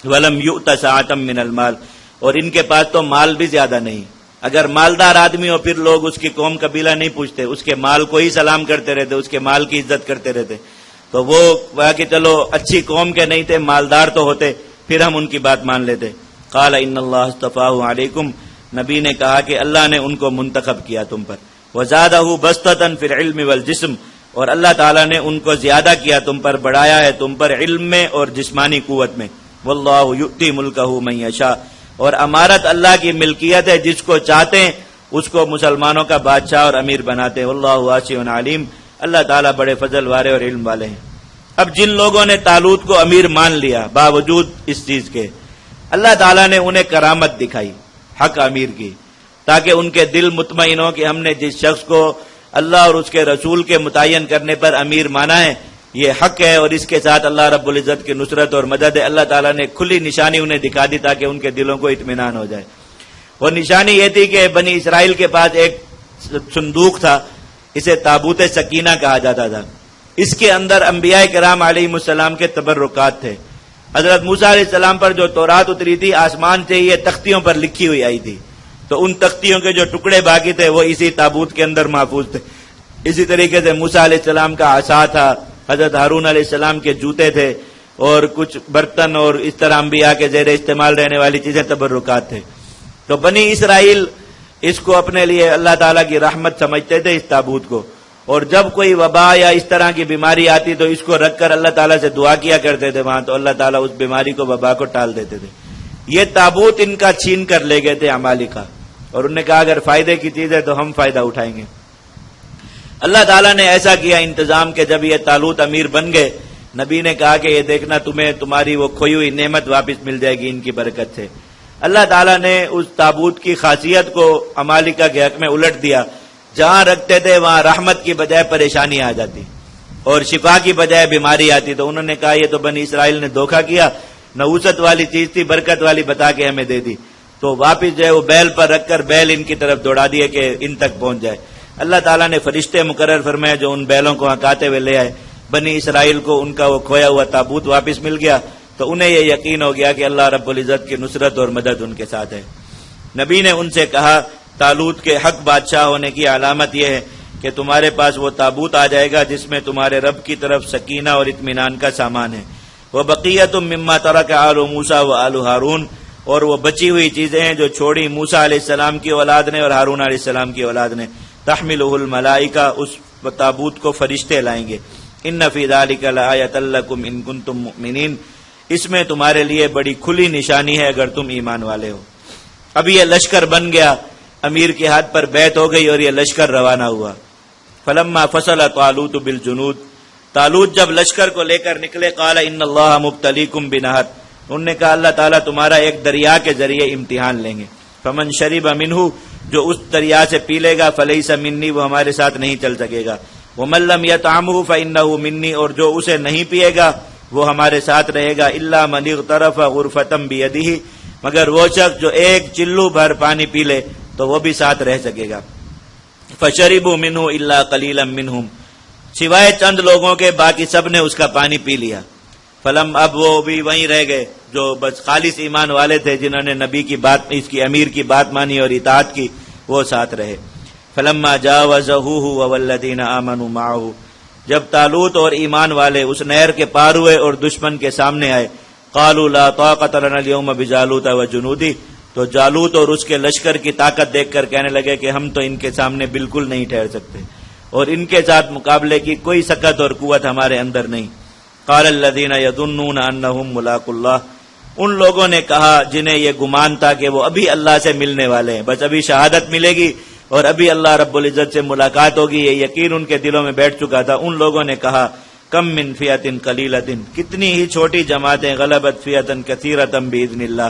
ولم یؤت سعۃ من المال، اور ان کے پاس تو مال بھی زیادہ نہیں. اگر مالدار آدمی ہو پھر لوگ اس کی قوم قبیلہ نہیں پوچھتے، اس کے مال کو ہی سلام کرتے رہتے، اس کے مال کی عزت کرتے رہتے. تو وہ کہ چلو اچھی قوم کے نہیں تھے، مالدار تو ہوتے، پھر ہم ان کی بات مان لیتے. قال ان اللہ اصطفاہ علیکم، نبی نے کہا کہ اللہ نے ان کو منتخب کیا تم پر. وزادہ بسطۃ فی العلم والجسم، اور اللہ تعالیٰ نے ان کو زیادہ کیا تم پر، بڑھایا ہے تم پر علم میں اور جسمانی قوت میں. واللہ یؤتی ملکہ من یشاء، اور امارت اللہ کی ملکیت ہے، جس کو چاہتے ہیں اس کو مسلمانوں کا بادشاہ اور امیر بناتے ہیں. واللہ واسع علیم، اللہ تعالیٰ بڑے فضل والے اور علم والے ہیں. اب جن لوگوں نے طالوت کو امیر مان لیا باوجود اس چیز کے، اللہ تعالیٰ نے انہیں کرامت دکھائی حق امیر کی، تاکہ ان کے دل مطمئن ہو کہ ہم نے جس شخص کو اللہ اور اس کے رسول کے متعین کرنے پر امیر مانا ہے یہ حق ہے، اور اس کے ساتھ اللہ رب العزت کی نصرت اور مدد ہے. اللہ تعالیٰ نے کھلی نشانی انہیں دکھا دی تاکہ ان کے دلوں کو اطمینان ہو جائے. وہ نشانی یہ تھی کہ بنی اسرائیل کے پاس ایک صندوق تھا، اسے تابوت سکینہ کہا جاتا تھا. اس کے اندر انبیاء کرام علیہم السلام کے تبرکات تھے. حضرت موسیٰ علیہ السلام پر جو تورات اتری تھی آسمان سے یہ تختیوں پر لکھی ہوئی آئی تھی، تو ان تختیوں کے جو ٹکڑے باقی تھے وہ اسی تابوت کے اندر محفوظ تھے. اسی طریقے سے موسیٰ علیہ السلام کا عصا تھا، حضرت ہارون علیہ السلام کے جوتے تھے، اور کچھ برتن اور اس طرح انبیاء کے زیر استعمال رہنے والی چیزیں تبرکات تھے. تو بنی اسرائیل اس کو اپنے لیے اللہ تعالیٰ کی رحمت سمجھتے تھے اس تابوت کو، اور جب کوئی وبا یا اس طرح کی بیماری آتی تو اس کو رکھ کر اللہ تعالیٰ سے دعا کیا کرتے تھے وہاں، تو اللہ تعالیٰ اس بیماری کو وبا کو ٹال دیتے تھے. یہ تابوت ان کا چھین کر لے گئے تھے عمالقہ، اور انہوں نے کہا اگر فائدے کی چیز ہے تو ہم فائدہ اٹھائیں گے. اللہ تعالیٰ نے ایسا کیا انتظام کہ جب یہ طالوت امیر بن گئے، نبی نے کہا کہ یہ دیکھنا تمہیں تمہاری وہ کھوئی ہوئی نعمت واپس مل جائے گی ان کی برکت سے. اللہ تعالیٰ نے اس تابوت کی خاصیت کو عمالقہ کے حق میں الٹ دیا. جہاں رکھتے تھے وہاں رحمت کی بجائے پریشانی آ جاتی اور شفا کی بجائے بیماری آتی. تو انہوں نے کہا یہ تو بنی اسرائیل نے دھوکہ کیا، نحوست والی چیز تھی، برکت والی بتا کے ہمیں دے دی. تو واپس جو ہے وہ بیل پر رکھ کر بیل ان کی طرف دوڑا دیے کہ ان تک پہنچ جائے. اللہ تعالیٰ نے فرشتے مقرر فرمائے جو ان بیلوں کو ہکاتے ہوئے لے آئے. بنی اسرائیل کو ان کا وہ کھویا ہوا تابوت واپس مل گیا، تو انہیں یہ یقین ہو گیا کہ اللہ رب العزت کی نصرت اور مدد ان کے ساتھ ہے. نبی نے ان سے کہا طالوت کے حق بادشاہ ہونے کی علامت یہ ہے کہ تمہارے پاس وہ تابوت آ جائے گا جس میں تمہارے رب کی طرف سکینہ اور اطمینان کا سامان ہے. وہ بقیت مما ترک آل موسیٰ و آل ہارون، اور وہ بچی ہوئی چیزیں ہیں جو چھوڑی موسیٰ علیہ السلام کی اولاد نے اور ہارون علیہ السلام کی اولاد نے. تحملہ الملائکہ، اس تابوت کو فرشتے لائیں گے. ان فی ذلک لآیۃ لکم ان کنتم مؤمنین، اس میں تمہارے لیے بڑی کھلی نشانی ہے اگر تم ایمان والے ہو. اب یہ لشکر بن گیا، امیر کے ہاتھ پر بیعت ہو گئی اور یہ لشکر روانہ ہوا. فلما فصل طالوت بالجنود، طالوت جب لشکر کو لے کر نکلے، قال ان اللہ مبتلیکم بنہر، انہوں نے کہا اللہ تعالیٰ تمہارا ایک دریا کے ذریعے امتحان لیں گے. فمن شرب منہ، جو اس دریا سے پی لے گا، فلیس منی، وہ ہمارے ساتھ نہیں چل سکے گا. ومن لم یطعمہ فانہ منی، اور جو اسے نہیں پیے گا وہ ہمارے ساتھ رہے گا. الا من اغترف غرفۃ بیدہ، مگر وہ شخص جو ایک چلو بھر پانی پی لے تو وہ بھی ساتھ رہ سکے گا. فشربوا منہ الا قلیلا منہم، سوائے چند لوگوں کے باقی سب نے اس کا پانی پی لیا. فلم، اب وہ بھی وہیں رہ گئے جو بس خالص ایمان والے تھے، جنہوں نے نبی کی بات، اس کی امیر کی بات مانی اور اطاعت کی، وہ ساتھ رہے. فلما جاوزہ والذین آمنوا معہ، جب طالوت اور ایمان والے اس نہر کے پار ہوئے اور دشمن کے سامنے آئے، قالوا لا طاقت لنا اليوم بجالوت وجنودہ، تو جالوت اور اس کے لشکر کی طاقت دیکھ کر کہنے لگے کہ ہم تو ان کے سامنے بالکل نہیں ٹھہر سکتے اور ان کے ساتھ مقابلے کی کوئی سکت اور قوت ہمارے اندر نہیں. قال الذین یظنون انہم ملاقو اللہ، ان لوگوں نے کہا جنہیں یہ گمان تھا کہ وہ ابھی اللہ سے ملنے والے ہیں، بس ابھی شہادت ملے گی اور ابھی اللہ رب العزت سے ملاقات ہوگی، یہ یقین ان کے دلوں میں بیٹھ چکا تھا. ان لوگوں نے کہا کم من فئۃ قلیلۃ، کتنی ہی چھوٹی جماعتیں، غلبت فئۃ کثیرۃ باذن اللہ،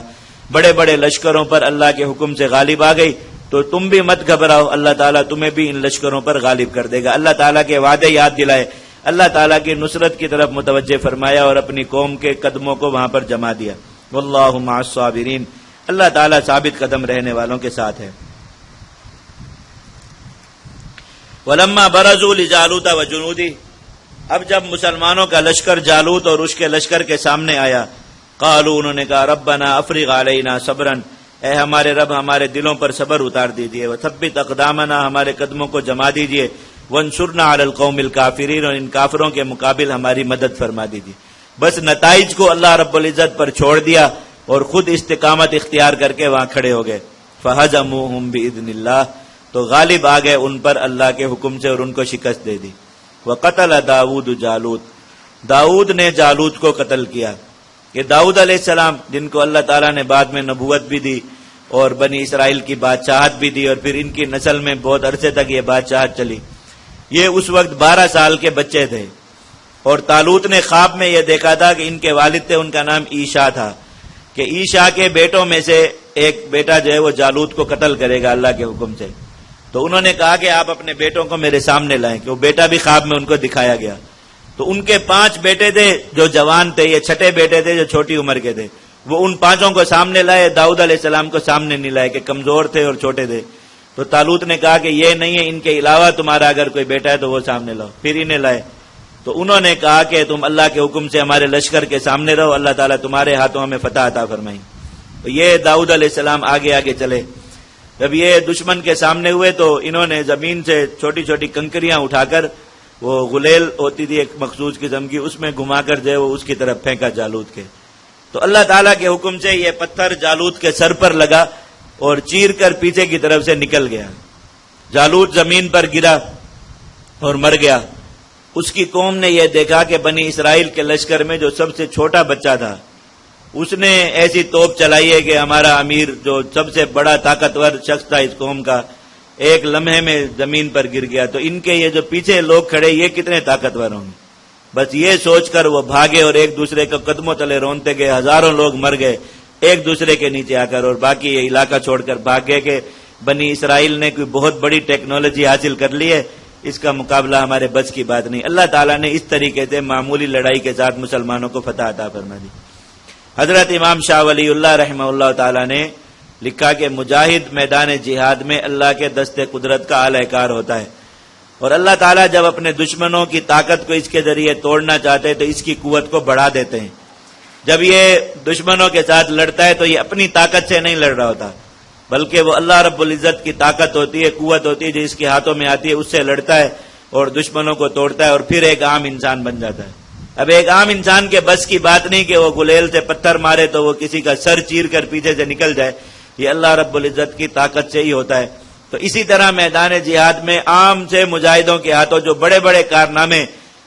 بڑے بڑے لشکروں پر اللہ کے حکم سے غالب آ گئی. تو تم بھی مت گھبراؤ، اللہ تعالیٰ تمہیں بھی ان لشکروں پر غالب کر دے گا. اللہ تعالیٰ کے وعدے یاد دلائے، اللہ تعالیٰ کی نصرت کی طرف متوجہ فرمایا اور اپنی قوم کے قدموں کو وہاں پر جما دیا. واللہ مع الصابرین، اللہ تعالیٰ ثابت قدم رہنے والوں کے ساتھ ہے. ولما برزوا لجالوت وجنودہ، اب جب مسلمانوں کا لشکر جالوت اور اس کے لشکر کے سامنے آیا، قالوا انہوں نے کہا ربنا افرغ علینا صبرا، اے ہمارے رب ہمارے دلوں پر صبر اتار دیجیے، وثبت اقدامنا ہمارے قدموں کو جما دیجیے، وانصرنا علی القوم الکافرین اور ان کافروں کے مقابل ہماری مدد فرما دیجیے۔ بس نتائج کو اللہ رب العزت پر چھوڑ دیا اور خود استقامت اختیار کر کے وہاں کھڑے ہو گئے۔ فہزموہم باذن اللہ، تو غالب آ گئے ان پر اللہ کے حکم سے اور ان کو شکست دے دی۔ وقتل داؤد جالوت، داؤد نے جالوت کو قتل کیا۔ کہ داؤد علیہ السلام جن کو اللہ تعالیٰ نے بعد میں نبوت بھی دی اور بنی اسرائیل کی بادشاہت بھی دی اور پھر ان کی نسل میں بہت عرصے تک یہ بادشاہت چلی، یہ اس وقت 12 سال کے بچے تھے، اور طالوت نے خواب میں یہ دیکھا تھا کہ ان کے والد تھے، ان کا نام عیشا تھا، کہ عیشا کے بیٹوں میں سے ایک بیٹا جو ہے وہ جالوت کو قتل کرے گا اللہ کے حکم سے۔ تو انہوں نے کہا کہ آپ اپنے بیٹوں کو میرے سامنے لائیں، کہ وہ بیٹا بھی خواب میں ان کو دکھایا گیا۔ تو ان کے 5 بیٹے تھے جو جوان تھے، یہ چھٹے بیٹے تھے جو چھوٹی عمر کے تھے، وہ ان 5 کو سامنے لائے، داؤد علیہ السلام کو سامنے نہیں لائے کہ کمزور تھے اور چھوٹے تھے۔ تو طالوت نے کہا کہ یہ نہیں ہے، ان کے علاوہ تمہارا اگر کوئی بیٹا ہے تو وہ سامنے لاؤ، پھر انہیں لائے۔ تو انہوں نے کہا کہ تم اللہ کے حکم سے ہمارے لشکر کے سامنے رہو، اللہ تعالیٰ تمہارے ہاتھوں ہمیں فتح عطا فرمائیں۔ تو یہ داؤد علیہ السلام آگے آگے چلے۔ جب یہ دشمن کے سامنے ہوئے تو انہوں نے زمین سے چھوٹی چھوٹی کنکریاں اٹھا کر، وہ غلیل ہوتی تھی ایک مخصوص قسم کی، اس میں گھما کر جو ہے وہ اس کی طرف پھینکا جالوت کے۔ تو اللہ تعالیٰ کے حکم سے یہ پتھر جالوت کے سر پر لگا اور چیر کر پیچھے کی طرف سے نکل گیا۔ جالوت زمین پر گرا اور مر گیا۔ اس کی قوم نے یہ دیکھا کہ بنی اسرائیل کے لشکر میں جو سب سے چھوٹا بچہ تھا، اس نے ایسی توپ چلائی ہے کہ ہمارا امیر جو سب سے بڑا طاقتور شخص تھا اس قوم کا، ایک لمحے میں زمین پر گر گیا۔ تو ان کے یہ جو پیچھے لوگ کھڑے یہ کتنے طاقتور ہوں گے، بس یہ سوچ کر وہ بھاگے اور ایک دوسرے کو قدموں تلے رونتے گئے۔ ہزاروں لوگ مر گئے ایک دوسرے کے نیچے آ کر، اور باقی یہ علاقہ چھوڑ کر بھاگ گئے کہ بنی اسرائیل نے کوئی بہت بڑی ٹیکنالوجی حاصل کر لی ہے، اس کا مقابلہ ہمارے بس کی بات نہیں۔ اللہ تعالیٰ نے اس طریقے سے معمولی لڑائی کے ساتھ مسلمانوں کو فتح عطا فرما دی۔ حضرت امام شاہ ولی اللہ رحمہ اللہ تعالیٰ نے لکھا کہ مجاہد میدان جہاد میں اللہ کے دست قدرت کا اعلی کار ہوتا ہے، اور اللہ تعالیٰ جب اپنے دشمنوں کی طاقت کو اس کے ذریعے توڑنا چاہتے ہیں تو اس کی قوت کو بڑھا دیتے ہیں۔ جب یہ دشمنوں کے ساتھ لڑتا ہے تو یہ اپنی طاقت سے نہیں لڑ رہا ہوتا، بلکہ وہ اللہ رب العزت کی طاقت ہوتی ہے، قوت ہوتی ہے جو اس کے ہاتھوں میں آتی ہے، اس سے لڑتا ہے اور دشمنوں کو توڑتا ہے اور پھر ایک عام انسان بن جاتا ہے۔ اب ایک عام انسان کے بس کی بات نہیں کہ وہ گلیل سے پتھر مارے تو وہ کسی کا سر چیر کر پیچھے سے نکل جائے، یہ اللہ رب العزت کی طاقت سے ہی ہوتا ہے۔ تو اسی طرح میدان جہاد میں عام سے مجاہدوں کے ہاتھوں جو بڑے بڑے کارنامے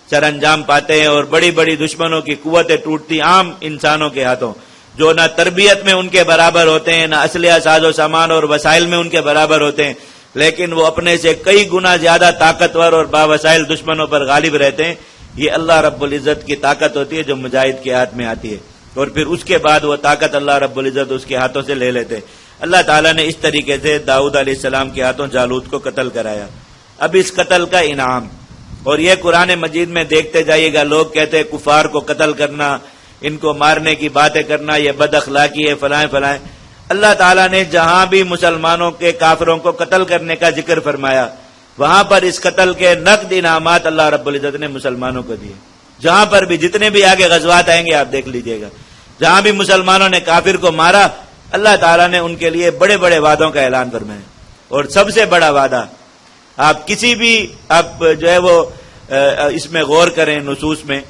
سر انجام پاتے ہیں اور بڑی بڑی دشمنوں کی قوتیں ٹوٹتی، عام انسانوں کے ہاتھوں جو نہ تربیت میں ان کے برابر ہوتے ہیں، نہ اسلحہ ساز و سامان اور وسائل میں ان کے برابر ہوتے ہیں، لیکن وہ اپنے سے کئی گنا زیادہ طاقتور اور باوسائل دشمنوں پر غالب رہتے ہیں، یہ اللہ رب العزت کی طاقت ہوتی ہے جو مجاہد کے ہاتھ میں آتی ہے، اور پھر اس کے بعد وہ طاقت اللہ رب العزت اس کے ہاتھوں سے لے لیتے۔ اللہ تعالیٰ نے اس طریقے سے داؤد علیہ السلام کے ہاتھوں جالوت کو قتل کرایا۔ اب اس قتل کا انعام، اور یہ قرآن مجید میں دیکھتے جائیے گا، لوگ کہتے ہیں کفار کو قتل کرنا، ان کو مارنے کی باتیں کرنا یہ بد اخلاقی ہے، فلائیں فلائیں۔ اللہ تعالیٰ نے جہاں بھی مسلمانوں کے کافروں کو قتل کرنے کا ذکر فرمایا، وہاں پر اس قتل کے نقد انعامات اللہ رب العزت نے مسلمانوں کو دیے۔ جہاں پر بھی جتنے بھی آگے غزوات آئیں گے آپ دیکھ لیجئے گا، جہاں بھی مسلمانوں نے کافر کو مارا، اللہ تعالیٰ نے ان کے لیے بڑے بڑے وعدوں کا اعلان فرمایا۔ اور سب سے بڑا وعدہ، آپ کسی بھی آپ جو ہے وہ اس میں غور کریں، نصوص میں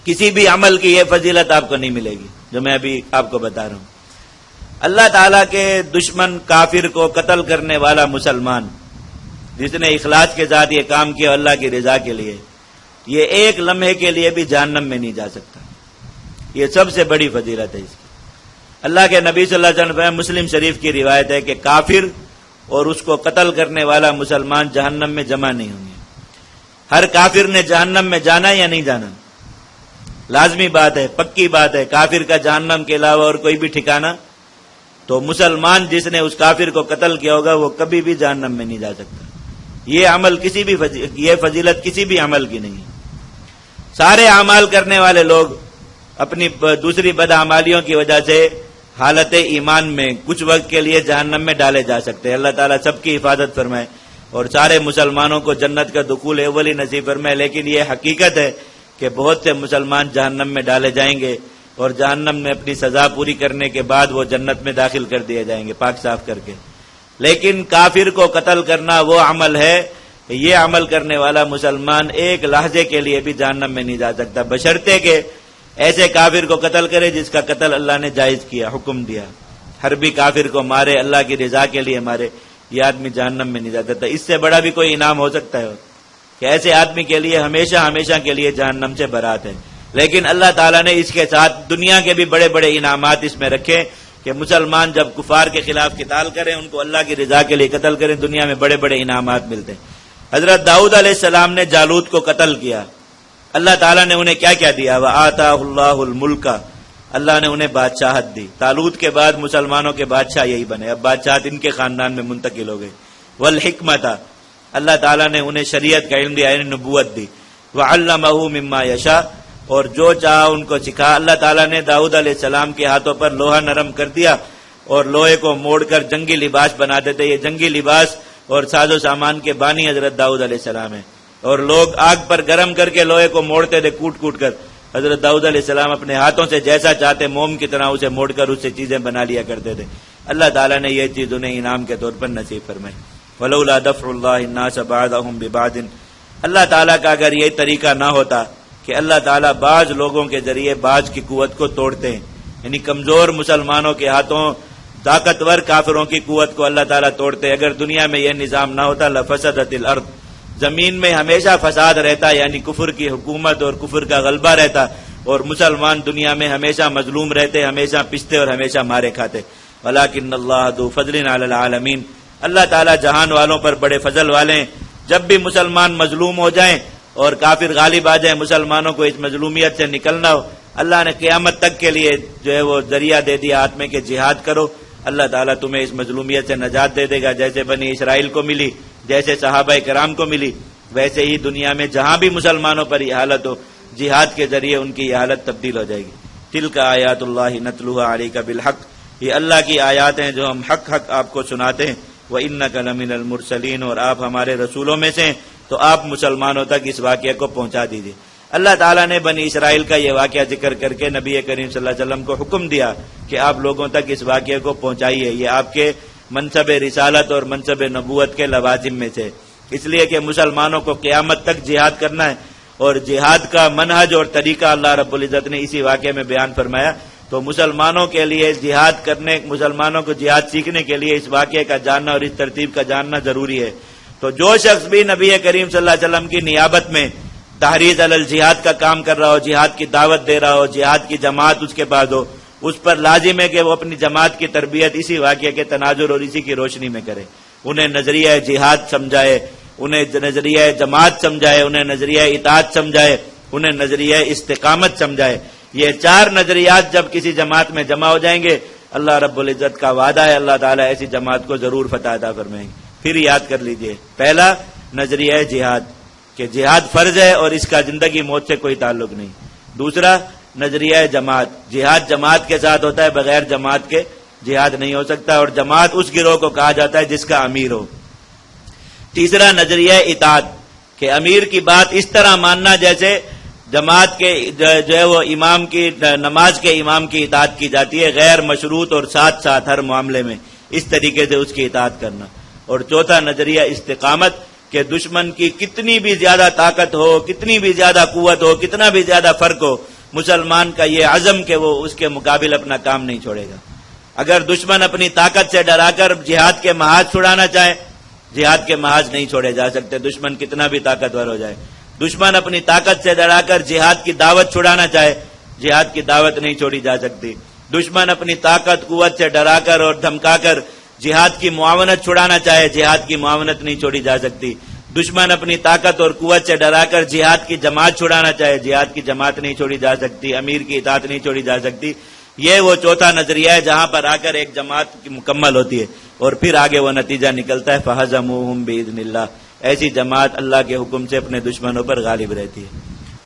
کسی بھی عمل کی یہ فضیلت آپ کو نہیں ملے گی جو میں ابھی آپ کو بتا رہا ہوں۔ اللہ تعالیٰ کے دشمن کافر کو قتل کرنے والا مسلمان جس نے اخلاص کے ساتھ یہ کام کیا اللہ کی رضا کے لیے، یہ ایک لمحے کے لیے بھی جہنم میں نہیں جا سکتا۔ یہ سب سے بڑی فضیلت ہے اس کی۔ اللہ کے نبی صلی اللہ علیہ وسلم، مسلم شریف کی روایت ہے کہ کافر اور اس کو قتل کرنے والا مسلمان جہنم میں جمع نہیں ہوں گے۔ ہر کافر نے جہنم میں جانا یا نہیں جانا، لازمی بات ہے، پکی بات ہے، کافر کا جہنم کے علاوہ اور کوئی بھی ٹھکانہ۔ تو مسلمان جس نے اس کافر کو قتل کیا ہوگا وہ کبھی بھی جہنم میں نہیں جا سکتا۔ یہ عمل کسی بھی یہ فضیلت کسی بھی عمل کی نہیں ہے۔ سارے اعمال کرنے والے لوگ اپنی دوسری بدعمالیوں کی وجہ سے حالت ایمان میں کچھ وقت کے لیے جہنم میں ڈالے جا سکتے ہیں، اللہ تعالیٰ سب کی حفاظت فرمائے اور سارے مسلمانوں کو جنت کا دخول اولی نصیب فرمائے۔ لیکن یہ حقیقت ہے کہ بہت سے مسلمان جہنم میں ڈالے جائیں گے، اور جہنم میں اپنی سزا پوری کرنے کے بعد وہ جنت میں داخل کر دیے جائیں گے پاک صاف کر کے۔ لیکن کافر کو قتل کرنا وہ عمل ہے، یہ عمل کرنے والا مسلمان ایک لحظے کے لیے بھی جہنم میں نہیں جا سکتا، بشرطے کہ ایسے کافر کو قتل کرے جس کا قتل اللہ نے جائز کیا، حکم دیا۔ حربی کافر کو مارے، اللہ کی رضا کے لیے مارے، یہ آدمی جہنم میں نہیں جا سکتا۔ اس سے بڑا بھی کوئی انعام ہو سکتا ہے کہ ایسے آدمی کے لیے ہمیشہ ہمیشہ کے لیے جہنم سے برات ہے؟ لیکن اللہ تعالیٰ نے اس کے ساتھ دنیا کے بھی بڑے بڑے انعامات اس میں رکھے کہ مسلمان جب کفار کے خلاف قتال کریں، ان کو اللہ کی رضا کے لیے قتل کریں، دنیا میں بڑے بڑے انعامات ملتے ہیں۔ حضرت داؤد علیہ السلام نے جالوت کو قتل کیا، اللہ تعالیٰ نے انہیں کیا کیا دیا؟ وَآتَاهُ اللَّهُ الْمُلْكَ، اللہ نے انہیں بادشاہت دی۔ طالوت کے بعد مسلمانوں کے بادشاہ یہی بنے، اب بادشاہت ان کے خاندان میں منتقل ہو گئی۔ وَالْحِكْمَةَ، اللہ تعالیٰ نے انہیں شریعت کا علم دیا، یعنی نبوت دی۔ وَعَلَّمَهُ مِمَّا يَشَاءُ، اور جو چاہا ان کو سکھا۔ اللہ تعالیٰ نے داؤد علیہ السلام کے ہاتھوں پر لوہا نرم کر دیا اور لوہے کو موڑ کر جنگی لباس بنا دیتے۔ یہ جنگی لباس اور ساز و سامان کے بانی حضرت داؤد علیہ السلام ہیں، اور لوگ آگ پر گرم کر کے لوہے کو موڑتے تھے کوٹ کوٹ کر۔ حضرت داؤد علیہ السلام اپنے ہاتھوں سے جیسا چاہتے موم کی طرح اسے موڑ کر اس سے چیزیں بنا لیا کرتے تھے۔ اللہ تعالیٰ نے یہ چیز انہیں انعام کے طور پر نصیب فرمائی۔ وَلَوْلَا دَفْعُ اللَّهِ النَّاسَ بَعْضَهُم بِبَعْضٍ، اللہ تعالیٰ کا اگر یہ طریقہ نہ ہوتا کہ اللہ تعالیٰ بعض لوگوں کے ذریعے بعض کی قوت کو توڑتے ہیں، یعنی کمزور مسلمانوں کے ہاتھوں طاقتور کافروں کی قوت کو اللہ تعالیٰ توڑتے، اگر دنیا میں یہ نظام نہ ہوتا لفسدت الارض، زمین میں ہمیشہ فساد رہتا، یعنی کفر کی حکومت اور کفر کا غلبہ رہتا، اور مسلمان دنیا میں ہمیشہ مظلوم رہتے، ہمیشہ پستے اور ہمیشہ مارے کھاتے۔ ولیکن اللہ ذو فضل علی العالمین، اللہ تعالیٰ جہان والوں پر بڑے فضل والے ہیں۔ جب بھی مسلمان مظلوم ہو جائیں اور کافر غالب آ جائیں، مسلمانوں کو اس مظلومیت سے نکلنا ہو، اللہ نے قیامت تک کے لیے جو ہے وہ ذریعہ دے دیا ہاتھ میں کہ جہاد کرو، اللہ تعالیٰ تمہیں اس مظلومیت سے نجات دے دے گا، جیسے بنی اسرائیل کو ملی، جیسے صحابہ کرام کو ملی، ویسے ہی دنیا میں جہاں بھی مسلمانوں پر یہ حالت ہو، جہاد کے ذریعے ان کی یہ حالت تبدیل ہو جائے گی۔ تلک آیات اللہ نتلوها علیک بالحق، یہ اللہ کی آیات ہیں جو ہم حق حق آپ کو سناتے ہیں۔ وَإِنَّكَ لَمِنَ الْمُرْسَلِينَ، اور آپ ہمارے رسولوں میں سے ہیں، تو آپ مسلمانوں تک اس واقعے کو پہنچا دیجیے۔ اللہ تعالیٰ نے بنی اسرائیل کا یہ واقعہ ذکر کر کے نبی کریم صلی اللہ علیہ وسلم کو حکم دیا کہ آپ لوگوں تک اس واقعے کو پہنچائیے، یہ آپ کے منصب رسالت اور منصب نبوت کے لوازم میں سے، اس لیے کہ مسلمانوں کو قیامت تک جہاد کرنا ہے، اور جہاد کا منہج اور طریقہ اللہ رب العزت نے اسی واقعے میں بیان فرمایا۔ تو مسلمانوں کے لیے جہاد کرنے، مسلمانوں کو جہاد سیکھنے کے لیے اس واقعے کا جاننا اور اس ترتیب کا جاننا ضروری ہے۔ تو جو شخص بھی نبی کریم صلی اللہ علیہ وسلم کی نیابت میں تحریض علی الجہاد کا کام کر رہا ہو، جہاد کی دعوت دے رہا ہو، جہاد کی جماعت اس کے پاس ہو، اس پر لازم ہے کہ وہ اپنی جماعت کی تربیت اسی واقعے کے تناظر اور اسی کی روشنی میں کرے، انہیں نظریہ جہاد سمجھائے، انہیں نظریہ جماعت سمجھائے، انہیں نظریہ اطاعت سمجھائے، انہیں نظریہ استقامت سمجھائے۔ یہ چار نظریات جب کسی جماعت میں جمع ہو جائیں گے، اللہ رب العزت کا وعدہ ہے، اللہ تعالیٰ ایسی جماعت کو ضرور فتح عطا فرمائیں گے۔ پھر یاد کر لیجئے، پہلا نظریہ جہاد کہ جہاد فرض ہے اور اس کا زندگی موت سے کوئی تعلق نہیں۔ دوسرا نظریہ جماعت، جہاد جماعت کے ساتھ ہوتا ہے، بغیر جماعت کے جہاد نہیں ہو سکتا، اور جماعت اس گروہ کو کہا جاتا ہے جس کا امیر ہو۔ تیسرا نظریہ اطاعت کہ امیر کی بات اس طرح ماننا جیسے جماعت کے جو ہے وہ امام کی نماز کے امام کی اطاعت کی جاتی ہے، غیر مشروط اور ساتھ ساتھ ہر معاملے میں اس طریقے سے اس کی اطاعت کرنا۔ اور چوتھا نظریہ استقامت کہ دشمن کی کتنی بھی زیادہ طاقت ہو، کتنی بھی زیادہ قوت ہو، کتنا بھی زیادہ فرق ہو، مسلمان کا یہ عزم کہ وہ اس کے مقابل اپنا کام نہیں چھوڑے گا۔ اگر دشمن اپنی طاقت سے ڈرا کر جہاد کے محاذ چھڑانا چاہے، جہاد کے محاذ نہیں چھوڑے جا سکتے، دشمن کتنا بھی طاقتور ہو جائے۔ دشمن اپنی طاقت سے ڈرا کر جہاد کی دعوت چھڑانا چاہے، جہاد کی دعوت نہیں چھوڑی جا سکتی۔ دشمن اپنی طاقت قوت سے ڈرا کر اور دھمکا کر جہاد کی معاونت چھڑانا چاہے، جہاد کی معاونت نہیں چھوڑی جا سکتی۔ دشمن اپنی طاقت اور قوت سے ڈرا کر جہاد کی جماعت چھڑانا چاہے، جہاد کی جماعت نہیں چھوڑی جا سکتی، امیر کی اطاعت نہیں چھوڑی جا سکتی۔ یہ وہ چوتھا نظریہ ہے جہاں پر آ کر ایک جماعت کی مکمل ہوتی ہے، اور پھر آگے وہ نتیجہ نکلتا ہے فَهَزَمُوهُمْ بِإِذْنِ اللَّهِ، ایسی جماعت اللہ کے حکم سے اپنے دشمنوں پر غالب رہتی ہے۔